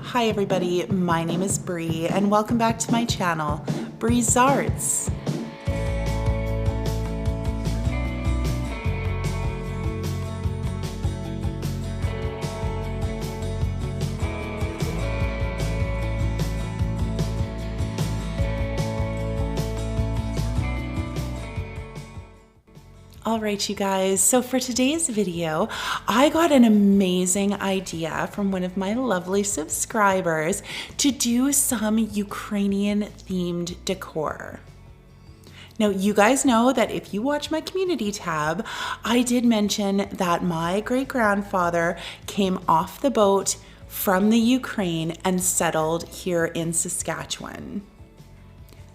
Hi everybody, my name is Bree and welcome back to my channel, Bree's Arts. All right, you guys, so for today's video, I got an amazing idea from one of my lovely subscribers to do some Ukrainian themed decor. Now, you guys know that if you watch my community tab, I did mention that my great-grandfather came off the boat from the Ukraine and settled here in Saskatchewan.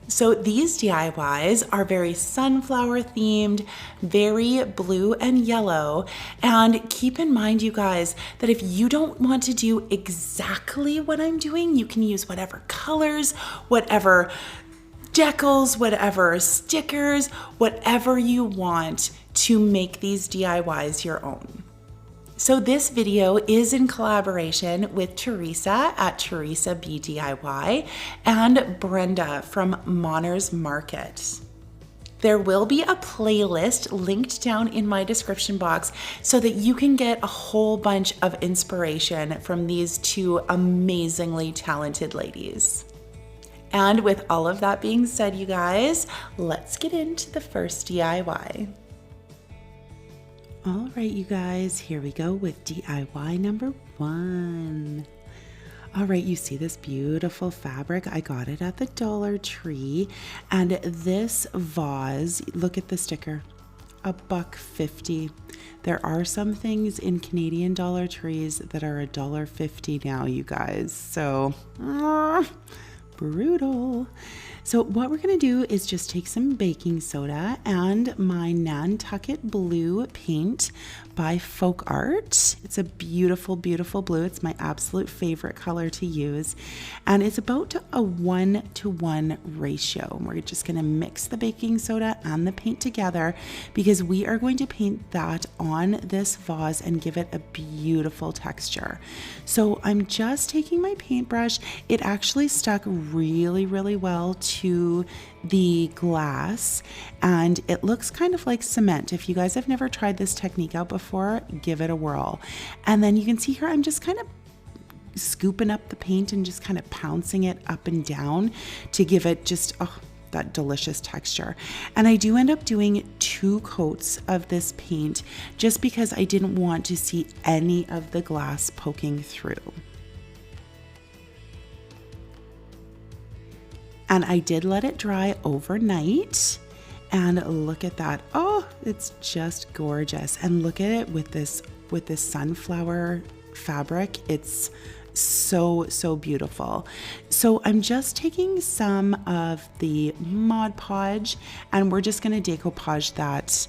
So these DIYs are very sunflower themed, very blue and yellow. And keep in mind, you guys, that if you don't want to do exactly what I'm doing, you can use whatever colors, whatever decals, whatever stickers, whatever you want to make these DIYs your own. So this video is in collaboration with Theresa at Theresa BDIY and Brenda from Monner's Market. There will be a playlist linked down in my description box so that you can get a whole bunch of inspiration from these two amazingly talented ladies. And with all of that being said, you guys, let's get into the first DIY. All right, you guys, here we go with DIY number 1. All right, you see this beautiful fabric? I got it at the Dollar Tree. And this vase, look at the sticker, $1.50. There are some things in Canadian Dollar Trees that are $1.50 now, you guys. So, brutal. So what we're going to do is just take some baking soda and my Nantucket blue paint by Folk Art. It's a beautiful, beautiful blue. It's my absolute favorite color to use. And it's about a 1-to-1 ratio. We're just going to mix the baking soda and the paint together because we are going to paint that on this vase and give it a beautiful texture. So I'm just taking my paintbrush. It actually stuck really, really well to the glass and it looks kind of like cement. If you guys have never tried this technique out before, give it a whirl. And then you can see here I'm just kind of scooping up the paint and just kind of pouncing it up and down to give it just that delicious texture. And I do end up doing 2 coats of this paint just because I didn't want to see any of the glass poking through. And I did let it dry overnight. And look at that. Oh, it's just gorgeous. And look at it with this sunflower fabric. It's so beautiful. So I'm just taking some of the Mod Podge and we're just going to decoupage that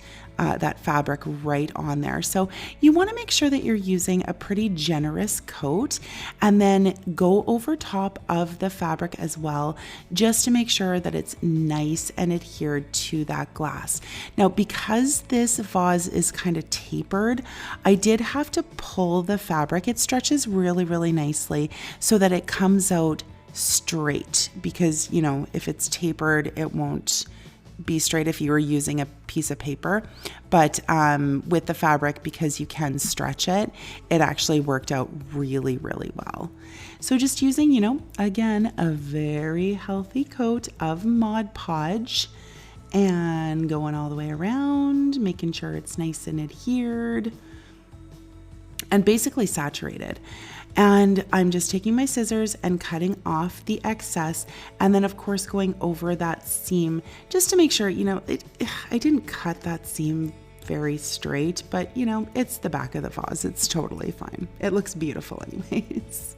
fabric right on there. So you want to make sure that you're using a pretty generous coat and then go over top of the fabric as well, just to make sure that it's nice and adhered to that glass. Now, because this vase is kind of tapered, I did have to pull the fabric. It stretches really, really nicely so that it comes out straight because, you know, if it's tapered, it won't be straight if you were using a piece of paper, but with the fabric, because you can stretch it, it actually worked out really, really well. So just using, you know, again, a very healthy coat of Mod Podge and going all the way around, making sure it's nice and adhered and basically saturated. And I'm just taking my scissors and cutting off the excess and then of course going over that seam just to make sure, you know, I didn't cut that seam very straight, but you know, it's the back of the vase. It's totally fine. It looks beautiful anyways.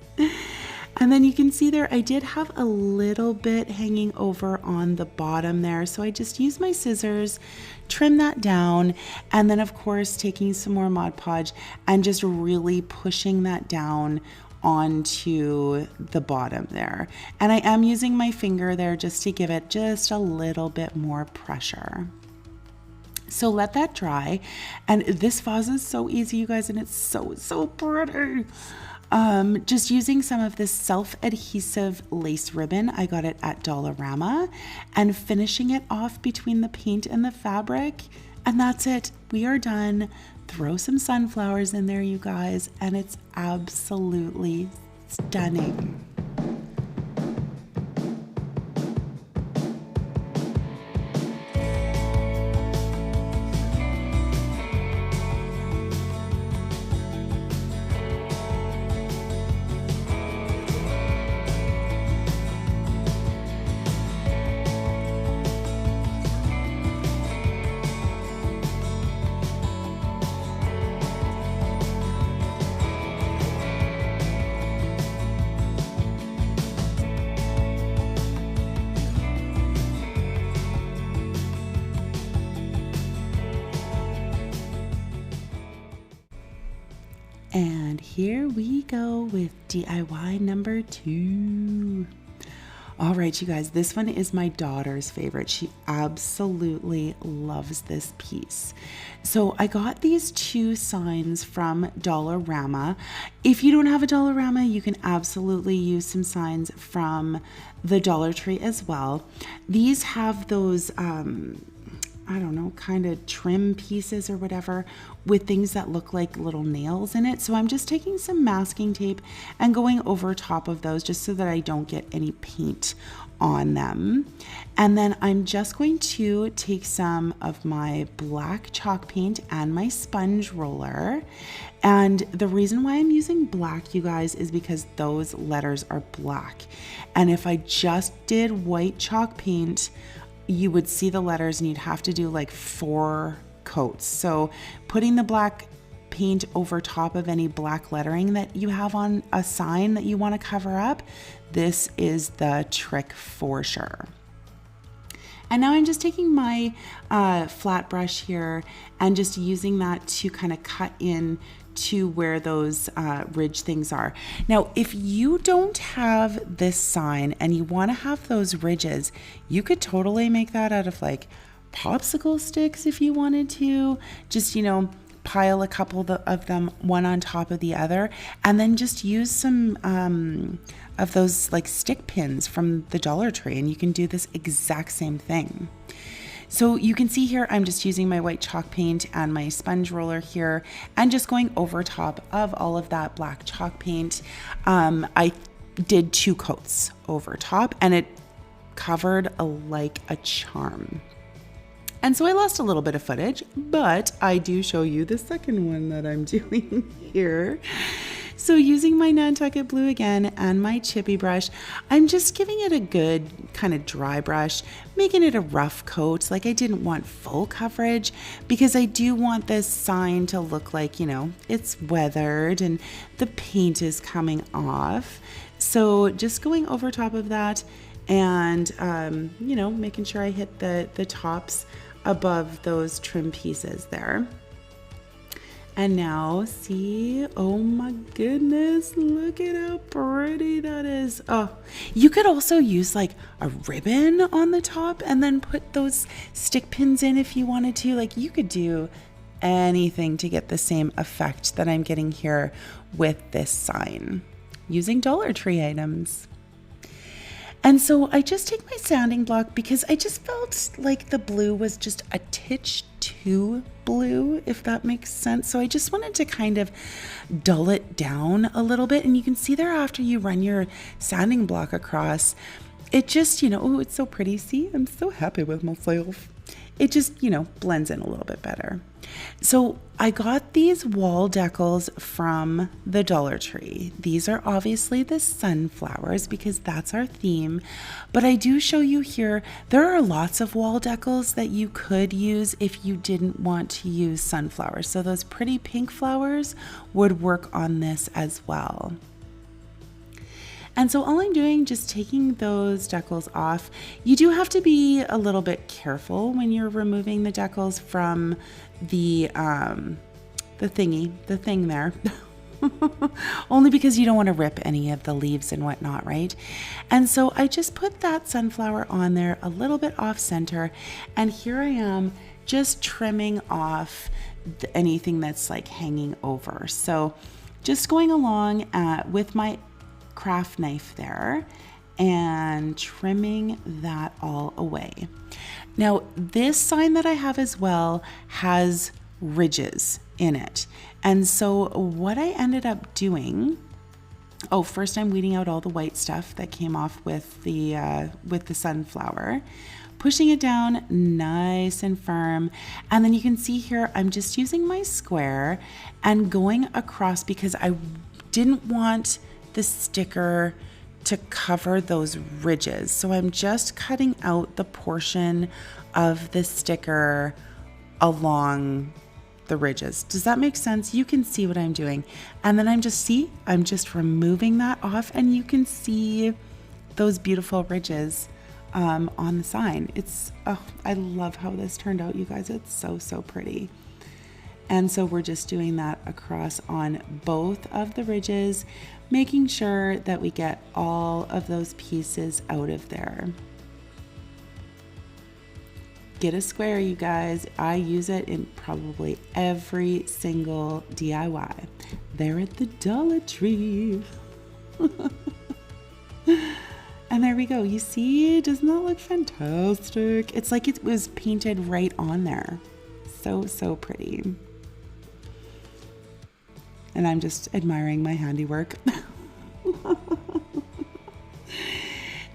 And then you can see there, I did have a little bit hanging over on the bottom there. So I just used my scissors, trim that down, and then of course taking some more Mod Podge and just really pushing that down onto the bottom there. And I am using my finger there just to give it just a little bit more pressure. So let that dry. And this vase is so easy, you guys, and it's so pretty. Just using some of this self-adhesive lace ribbon. I got it at Dollarama, and finishing it off between the paint and the fabric. And that's it. We are done. Throw some sunflowers in there, you guys, and it's absolutely stunning. And here we go with DIY number 2. All right, you guys, this one is my daughter's favorite. She absolutely loves this piece. So I got these 2 signs from Dollarama. If you don't have a Dollarama, you can absolutely use some signs from the Dollar Tree as well. These have those, I don't know, kind of trim pieces or whatever with things that look like little nails in it. So I'm just taking some masking tape and going over top of those just so that I don't get any paint on them. And then I'm just going to take some of my black chalk paint and my sponge roller. And the reason why I'm using black, you guys, is because those letters are black. And if I just did white chalk paint, you would see the letters and you'd have to do like 4 coats. So putting the black paint over top of any black lettering that you have on a sign that you want to cover up, this is the trick for sure. And now I'm just taking my flat brush here and just using that to kind of cut in to where those ridge things are. Now, if you don't have this sign and you want to have those ridges, you could totally make that out of like popsicle sticks if you wanted to. Just, you know, pile a couple of them one on top of the other, and then just use some of those like stick pins from the Dollar Tree, and you can do this exact same thing. So you can see here, I'm just using my white chalk paint and my sponge roller here and just going over top of all of that black chalk paint. I did 2 coats over top and it covered like a charm. And so I lost a little bit of footage, but I do show you the second one that I'm doing here. So using my Nantucket Blue again and my chippy brush, I'm just giving it a good kind of dry brush, making it a rough coat. Like I didn't want full coverage because I do want this sign to look like, you know, it's weathered and the paint is coming off. So just going over top of that and, you know, making sure I hit the tops above those trim pieces there. And now see, oh my goodness, look at how pretty that is. Oh, you could also use like a ribbon on the top and then put those stick pins in if you wanted to. Like you could do anything to get the same effect that I'm getting here with this sign using Dollar Tree items. And so I just take my sanding block because I just felt like the blue was just a titch too blue, if that makes sense. So I just wanted to kind of dull it down a little bit. And you can see there after you run your sanding block across, it just, you know, oh, it's so pretty. See, I'm so happy with myself. It just, you know, blends in a little bit better. So I got these wall decals from the Dollar Tree. These are obviously the sunflowers because that's our theme. But I do show you here, there are lots of wall decals that you could use if you didn't want to use sunflowers. So those pretty pink flowers would work on this as well. And so all I'm doing, just taking those decals off. You do have to be a little bit careful when you're removing the decals from the thing there. Only because you don't want to rip any of the leaves and whatnot, right? And so I just put that sunflower on there a little bit off center. And here I am just trimming off anything that's like hanging over. So just going along with my craft knife there and trimming that all away. Now, this sign that I have as well has ridges in it. And so what I ended up doing, first I'm weeding out all the white stuff that came off with the sunflower, pushing it down nice and firm. And then you can see here, I'm just using my square and going across because I didn't want the sticker to cover those ridges. So I'm just cutting out the portion of the sticker along the ridges. Does that make sense? You can see what I'm doing. And then I'm just removing that off, and you can see those beautiful ridges on the sign. I love how this turned out, you guys. It's so pretty. And so we're just doing that across on both of the ridges, making sure that we get all of those pieces out of there. Get a square, you guys. I use it in probably every single DIY. They're at the Dollar Tree. And there we go. You see, doesn't that look fantastic? It's like it was painted right on there. So pretty. And I'm just admiring my handiwork.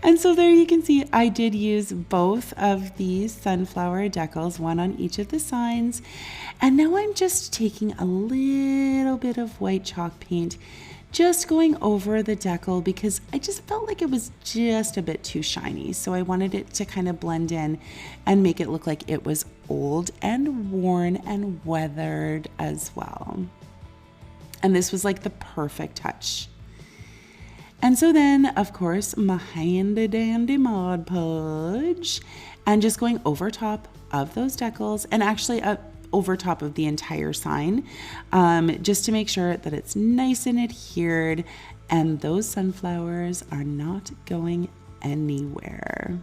And so there you can see I did use both of these sunflower decals, one on each of the signs. And now I'm just taking a little bit of white chalk paint, just going over the decal because I just felt like it was just a bit too shiny. So I wanted it to kind of blend in and make it look like it was old and worn and weathered as well. And this was like the perfect touch. And so then, of course, my handy dandy Mod Podge, and just going over top of those decals, and actually over top of the entire sign, just to make sure that it's nice and adhered and those sunflowers are not going anywhere.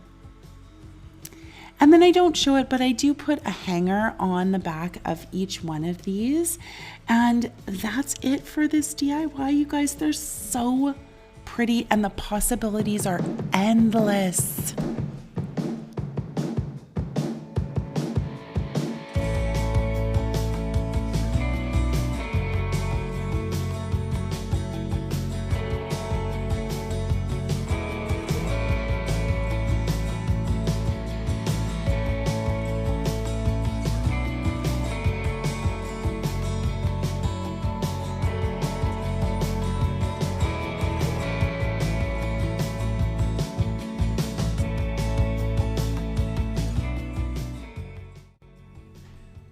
And then I don't show it, but I do put a hanger on the back of each one of these. And that's it for this DIY, you guys. They're so pretty and the possibilities are endless.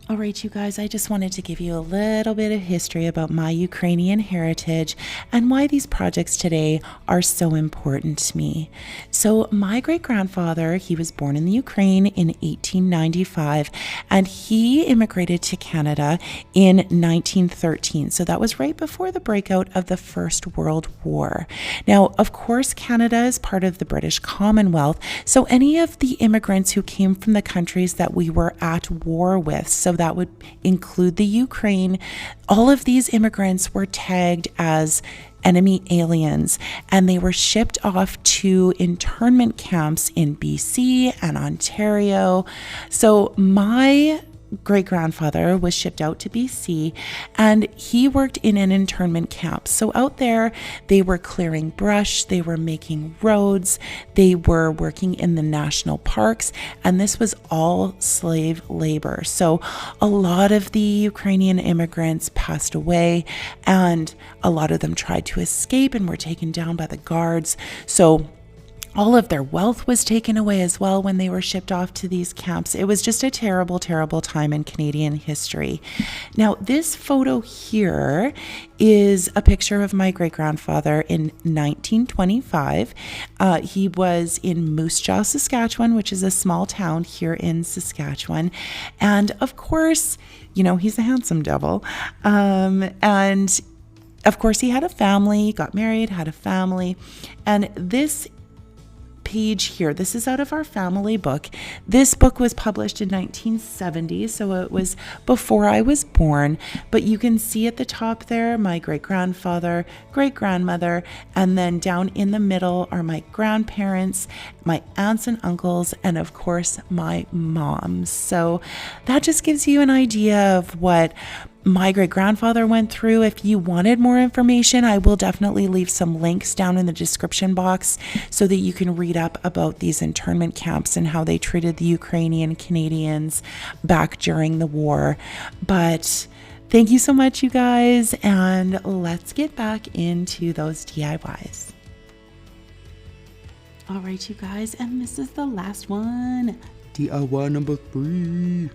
All right, you guys, I just wanted to give you a little bit of history about my Ukrainian heritage and why these projects today are so important to me. So my great-grandfather, he was born in the Ukraine in 1895, and he immigrated to Canada in 1913. So that was right before the breakout of the First World War. Now, of course, Canada is part of the British Commonwealth, so any of the immigrants who came from the countries that we were at war with, so that would include the Ukraine, all of these immigrants were tagged as enemy aliens, and they were shipped off to internment camps in BC and Ontario. So my great-grandfather was shipped out to BC, and he worked in an internment camp. So out there, they were clearing brush, they were making roads, they were working in the national parks, and this was all slave labor. So a lot of the Ukrainian immigrants passed away, and a lot of them tried to escape and were taken down by the guards. So all of their wealth was taken away as well when they were shipped off to these camps. It was just a terrible, terrible time in Canadian history. Now, this photo here is a picture of my great-grandfather in 1925. He was in Moose Jaw, Saskatchewan, which is a small town here in Saskatchewan. And of course, you know, he's a handsome devil. And of course, he had a family, got married, had a family. And this page here. This is out of our family book. This book was published in 1970, so it was before I was born. But you can see at the top there, my great-grandfather, great-grandmother, and then down in the middle are my grandparents, my aunts and uncles, and of course, my mom. So that just gives you an idea of what my great-grandfather went through. If you wanted more information, I will definitely leave some links down in the description box so that you can read up about these internment camps and how they treated the Ukrainian Canadians back during the war. But thank you so much, you guys, and let's get back into those DIYs. All right, you guys, and this is the last one. DIY number 3.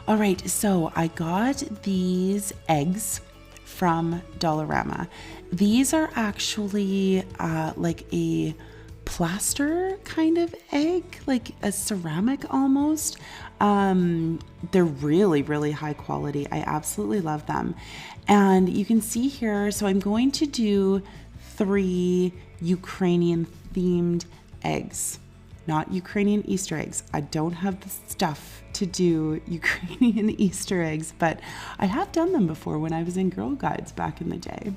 All right, so I got these eggs from Dollarama. These are actually like a plaster kind of egg, like a ceramic almost. They're really, really high quality. I absolutely love them. And you can see here, so I'm going to do 3 Ukrainian-themed eggs. Not Ukrainian Easter eggs. I don't have the stuff to do Ukrainian Easter eggs, but I have done them before when I was in Girl Guides back in the day.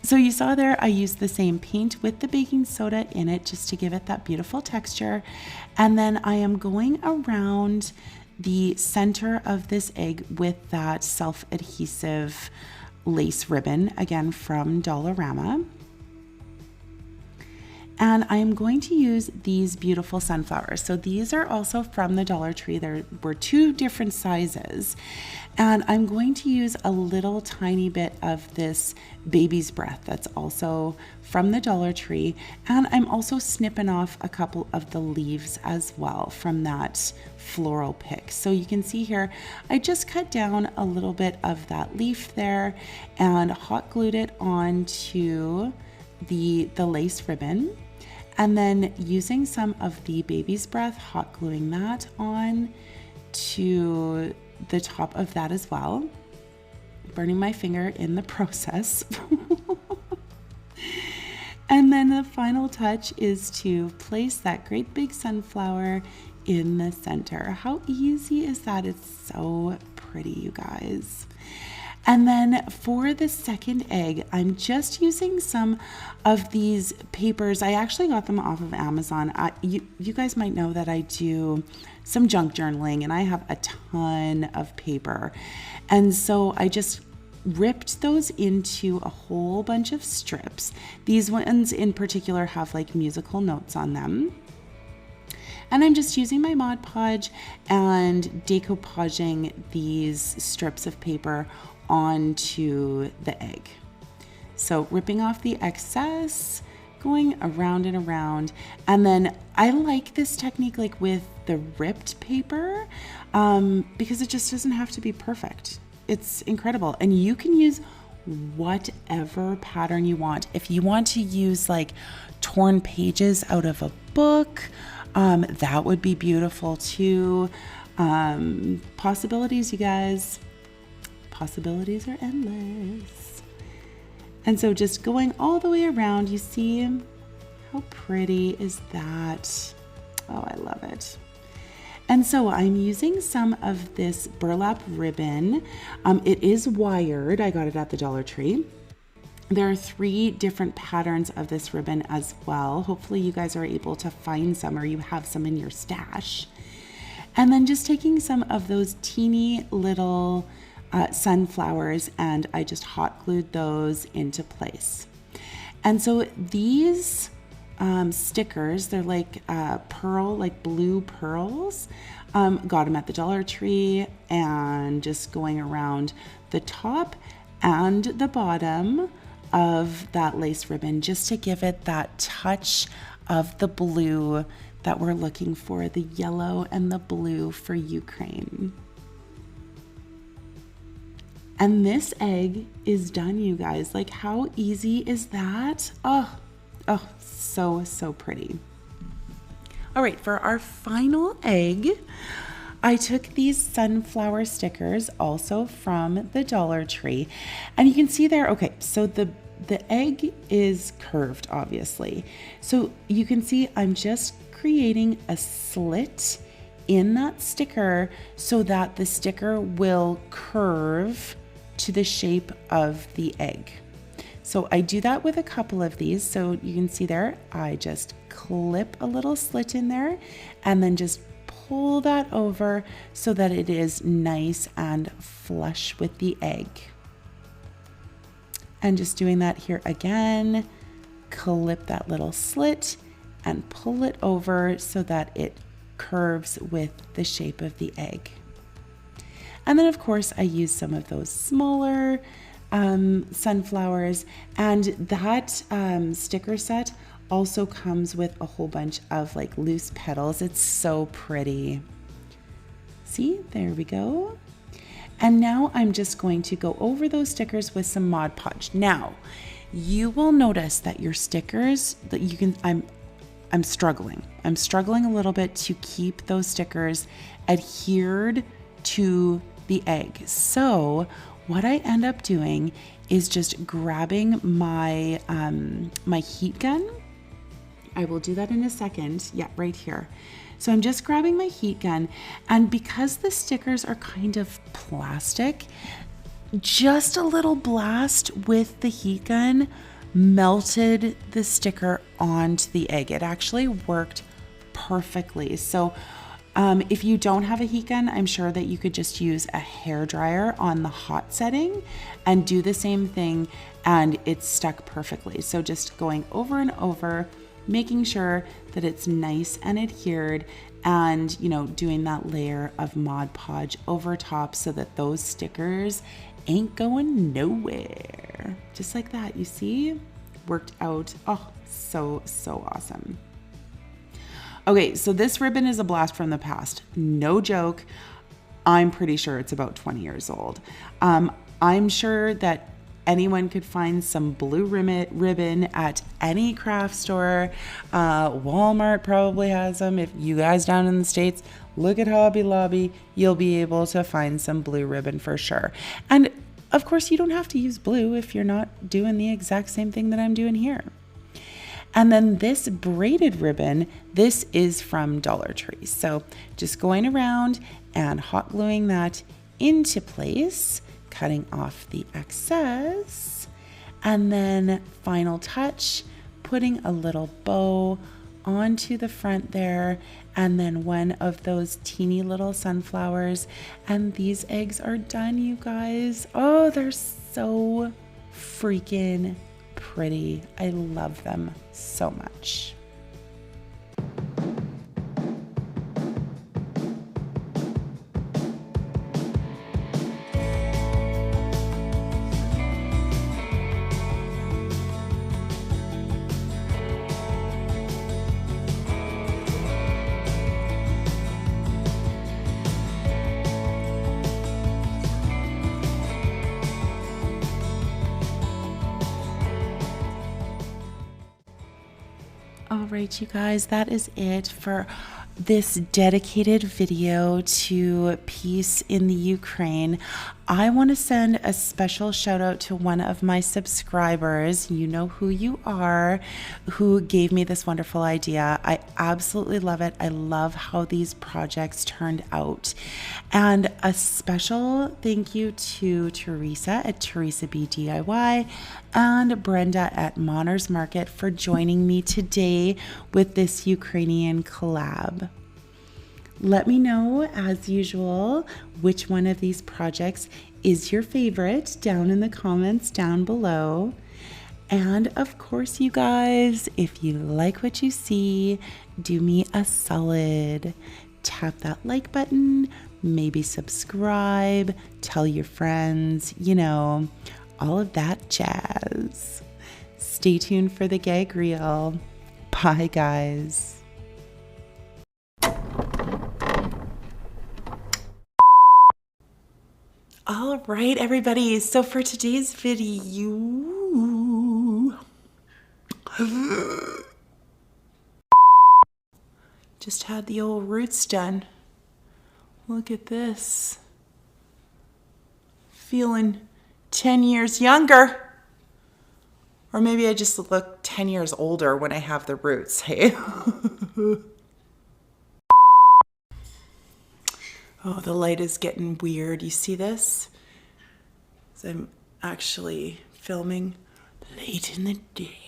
So you saw there, I used the same paint with the baking soda in it just to give it that beautiful texture. And then I am going around the center of this egg with that self-adhesive lace ribbon, again from Dollarama. And I'm going to use these beautiful sunflowers. So these are also from the Dollar Tree. There were 2 different sizes. And I'm going to use a little tiny bit of this baby's breath that's also from the Dollar Tree. And I'm also snipping off a couple of the leaves as well from that floral pick. So you can see here, I just cut down a little bit of that leaf there and hot glued it onto the lace ribbon. And then using some of the baby's breath, hot gluing that on to the top of that as well. Burning my finger in the process. And then the final touch is to place that great big sunflower in the center. How easy is that? It's so pretty, you guys. And then for the second egg, I'm just using some of these papers. I actually got them off of Amazon. You guys might know that I do some junk journaling and I have a ton of paper. And so I just ripped those into a whole bunch of strips. These ones in particular have like musical notes on them. And I'm just using my Mod Podge and decoupaging these strips of paper onto the egg. So ripping off the excess, going around and around. And then I like this technique like with the ripped paper because it just doesn't have to be perfect. It's incredible. And you can use whatever pattern you want. If you want to use like torn pages out of a book, that would be beautiful too. Possibilities, you guys. Possibilities are endless. And so just going all the way around, you see how pretty is that? Oh, I love it. And so I'm using some of this burlap ribbon. It is wired. I got it at the Dollar Tree. There are 3 different patterns of this ribbon as well. Hopefully you guys are able to find some or you have some in your stash. And then just taking some of those teeny little sunflowers and I just hot glued those into place. And so these stickers, they're like pearl, like blue pearls. Got them at the Dollar Tree and just going around the top and the bottom of that lace ribbon just to give it that touch of the blue that we're looking for, the yellow and the blue for Ukraine. And this egg is done, you guys. Like, how easy is that? Oh, so pretty. All right, for our final egg, I took these sunflower stickers also from the Dollar Tree. And you can see there, okay, so the the egg is curved, obviously. So you can see I'm just creating a slit in that sticker so that the sticker will curve to the shape of the egg. So I do that with a couple of these. So you can see there, I just clip a little slit in there and then just pull that over so that it is nice and flush with the egg. And just doing that here again, clip that little slit and pull it over so that it curves with the shape of the egg. And then of course I use some of those smaller sunflowers, and that sticker set also comes with a whole bunch of like loose petals. It's so pretty. See, there we go. And now I'm just going to go over those stickers with some Mod Podge. Now, you will notice that your stickers that you can, I'm struggling. I'm struggling a little bit to keep those stickers adhered to the egg. So what I end up doing is just grabbing my, my heat gun. I will do that in a second. Yeah, right here. So I'm just grabbing my heat gun, and because the stickers are kind of plastic, just a little blast with the heat gun melted the sticker onto the egg. It actually worked perfectly. So if you don't have a heat gun, I'm sure that you could just use a hair dryer on the hot setting and do the same thing, and it's stuck perfectly. So just going over and over, making sure that it's nice and adhered, and doing that layer of Mod Podge over top so that those stickers ain't going nowhere. Just like that, you see? Worked out. Oh, so awesome. Okay, so this ribbon is a blast from the past. No joke. I'm pretty sure it's about 20 years old. I'm sure that anyone could find some blue ribbon at any craft store. Walmart probably has them. If you guys down in the States, look at Hobby Lobby, you'll be able to find some blue ribbon for sure. And of course, you don't have to use blue if you're not doing the exact same thing that I'm doing here. And then this braided ribbon, this is from Dollar Tree. So just going around and hot gluing that into place, cutting off the excess, and then final touch, putting a little bow onto the front there, and then one of those teeny little sunflowers, and these eggs are done, you guys. Oh, they're so freaking pretty. I love them so much. All right, you guys, that is it for this dedicated video to peace in the Ukraine. I want to send a special shout out to one of my subscribers, you know who you are, who gave me this wonderful idea. I absolutely love it. I love how these projects turned out. And a special thank you to Theresa at Theresa B DIY and Brenda at Moners Market for joining me today with this Ukrainian collab. Let me know, as usual, which one of these projects is your favorite down in the comments down below. And of course, you guys, if you like what you see, do me a solid. Tap that like button, maybe subscribe, tell your friends, all of that jazz. Stay tuned for the gag reel. Bye, guys. All right, everybody. So for today's video, just had the old roots done. Look at this. Feeling 10 years younger. Or maybe I just look 10 years older when I have the roots, hey? Oh, the light is getting weird. You see this? So I'm actually filming late in the day.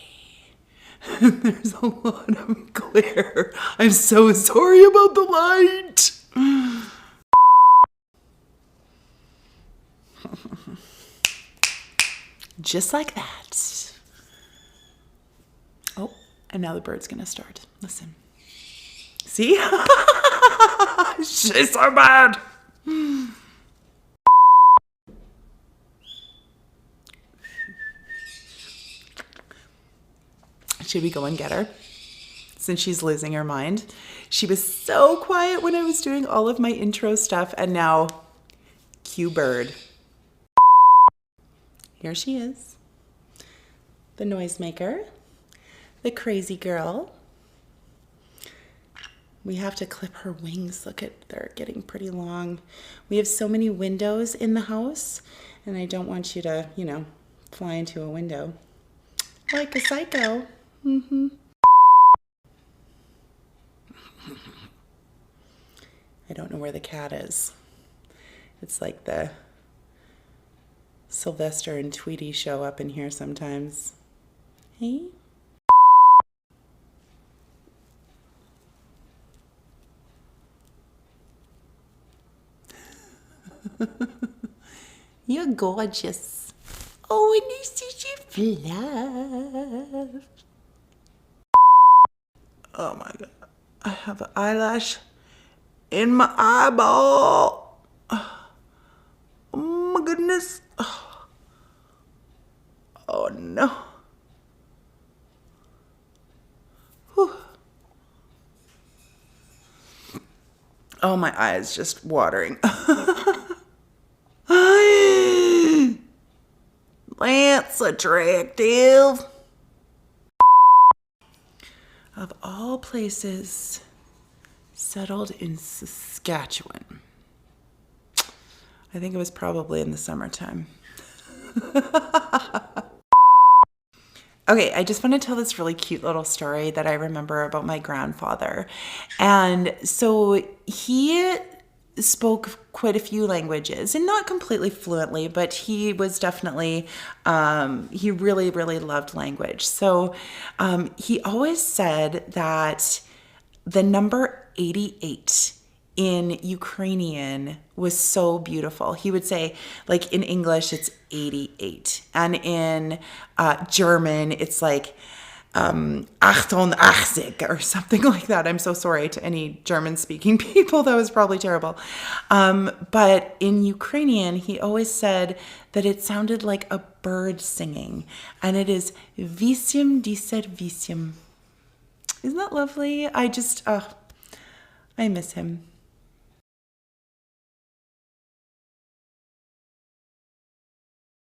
There's a lot of glare. I'm so sorry about the light. Just like that. Oh, and now the bird's gonna start. Listen. See? She's so bad. Should we go and get her? Since she's losing her mind. She was so quiet when I was doing all of my intro stuff, and now, cue bird. Here she is. The noisemaker. The crazy girl. We have to clip her wings. Look at, they're getting pretty long. We have so many windows in the house, and I don't want you to, you know, fly into a window. Like a psycho. Mm-hmm. I don't know where the cat is. It's like the Sylvester and Tweety show up in here sometimes. Hey? You're gorgeous. Oh, and you see your fluff. Oh my God. I have an eyelash in my eyeball. Oh my goodness. Oh no. Whew. Oh, my eye is just watering. That's attractive. Of all places, settled in Saskatchewan. I think it was probably in the summertime. Okay, I just want to tell this really cute little story that I remember about my grandfather. And so he spoke quite a few languages, and not completely fluently, but he was definitely, he really, really loved language. So he always said that the number 88 in Ukrainian was so beautiful. He would say, like in English, it's 88. And in German, it's like 88 or something like that. I'm so sorry to any German-speaking people. That was probably terrible. But in Ukrainian, he always said that it sounded like a bird singing. And it is 88. Isn't that lovely? I miss him.